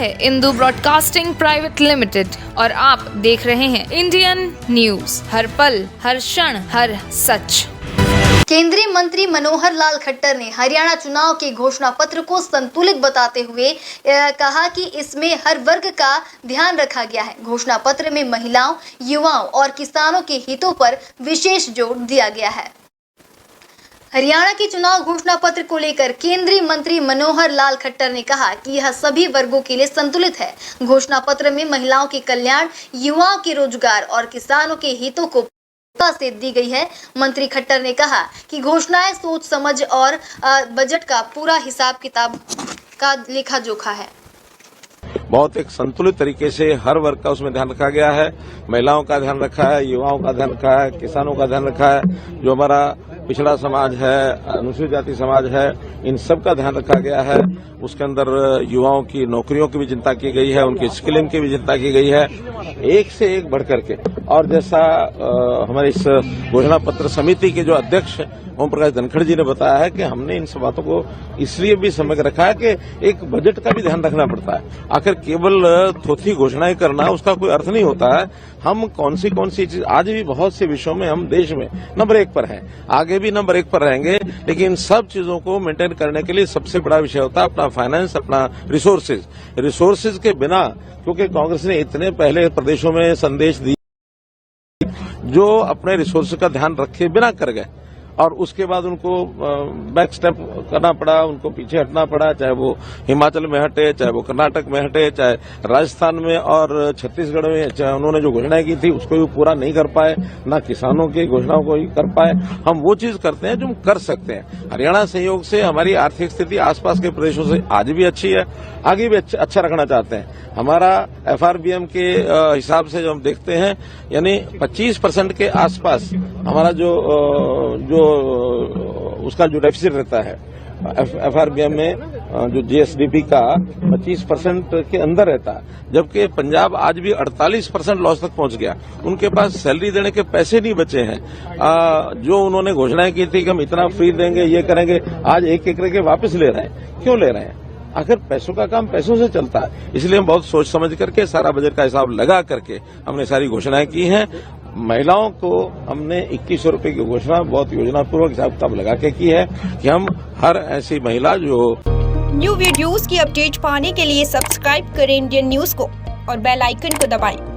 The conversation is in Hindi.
है इंदू ब्रॉडकास्टिंग प्राइवेट लिमिटेड और आप देख रहे हैं इंडियन न्यूज, हर पल, हर क्षण, हर सच। केंद्रीय मंत्री मनोहर लाल खट्टर ने हरियाणा चुनाव के घोषणा पत्र को संतुलित बताते हुए कहा कि इसमें हर वर्ग का ध्यान रखा गया है। घोषणा पत्र में महिलाओं, युवाओं और किसानों के हितों पर विशेष जोर दिया गया है। हरियाणा की चुनाव घोषणा पत्र को लेकर केंद्रीय मंत्री मनोहर लाल खट्टर ने कहा कि यह सभी वर्गों के लिए संतुलित है। घोषणा पत्र में महिलाओं के कल्याण, युवाओं के रोजगार और किसानों के हितों को से दी गई है। मंत्री खट्टर ने कहा कि घोषणाएं सोच समझ और बजट का पूरा हिसाब किताब का लेखा जोखा है। बहुत एक संतुलित तरीके से हर वर्ग का उसमें ध्यान रखा गया है। महिलाओं का ध्यान रखा है, युवाओं का ध्यान रखा है, किसानों का ध्यान रखा है, जो हमारा पिछड़ा समाज है, अनुसूचित जाति समाज है, इन सब का ध्यान रखा गया है। उसके अंदर युवाओं की नौकरियों की भी चिंता की गई है, उनकी स्किलिंग की भी चिंता की गई है, एक से एक बढ़ करके। और जैसा हमारे इस घोषणा पत्र समिति के जो अध्यक्ष ओम प्रकाश धनखड़ जी ने बताया है कि हमने इन सब बातों को इसलिए भी समझ रखा है कि एक बजट का भी ध्यान रखना पड़ता है। आखिर केवल थोथी घोषणाएं करना उसका कोई अर्थ नहीं होता है। हम कौन सी चीज, आज भी बहुत से विषयों में हम देश में नंबर 1 पर हैं, आगे भी नंबर 1 पर रहेंगे, लेकिन इन सब चीजों को मेंटेन करने के लिए सबसे बड़ा विषय होता है अपना फाइनेंस, अपना रिसोर्सेज के बिना, क्योंकि कांग्रेस ने इतने पहले प्रदेशों में संदेश दिए जो अपने रिसोर्स का ध्यान रखे बिना कर गए और उसके बाद उनको बैक स्टेप करना पड़ा, उनको पीछे हटना पड़ा, चाहे वो हिमाचल में हटे, चाहे वो कर्नाटक में हटे, चाहे राजस्थान में और छत्तीसगढ़ में, चाहे उन्होंने जो घोषणाएं की थी उसको भी पूरा नहीं कर पाए, ना किसानों की घोषणाओं को ही कर पाए। हम वो चीज करते हैं जो हम कर सकते हैं। हरियाणा संयोग से हमारी आर्थिक स्थिति आसपास के प्रदेशों से आज भी अच्छी है, आगे भी अच्छा रखना चाहते हैं। हमारा FRBM के हिसाब से जो हम देखते हैं, यानी 25% के आसपास हमारा जो उसका जो डेफिसिट रहता है FRBM में, जो GSDP का 25% के अंदर रहता है, जबकि पंजाब आज भी 48% लॉस तक पहुंच गया। उनके पास सैलरी देने के पैसे नहीं बचे हैं। जो उन्होंने घोषणाएं की थी कि हम इतना फ्री देंगे, ये करेंगे, आज एक करके वापस ले रहे हैं। क्यों ले रहे हैं? आखिर पैसों का काम पैसों से चलता है। इसलिए हम बहुत सोच समझ करके सारा बजट का हिसाब लगा करके हमने सारी घोषणाएं की हैं। महिलाओं को हमने 2100 रुपए की घोषणा बहुत योजनापूर्वक हिसाब किताब लगा के की है कि हम हर ऐसी महिला जो न्यू वीडियोस की अपडेट पाने के लिए सब्सक्राइब करें इंडियन न्यूज को और बेल आइकन को दबाएं।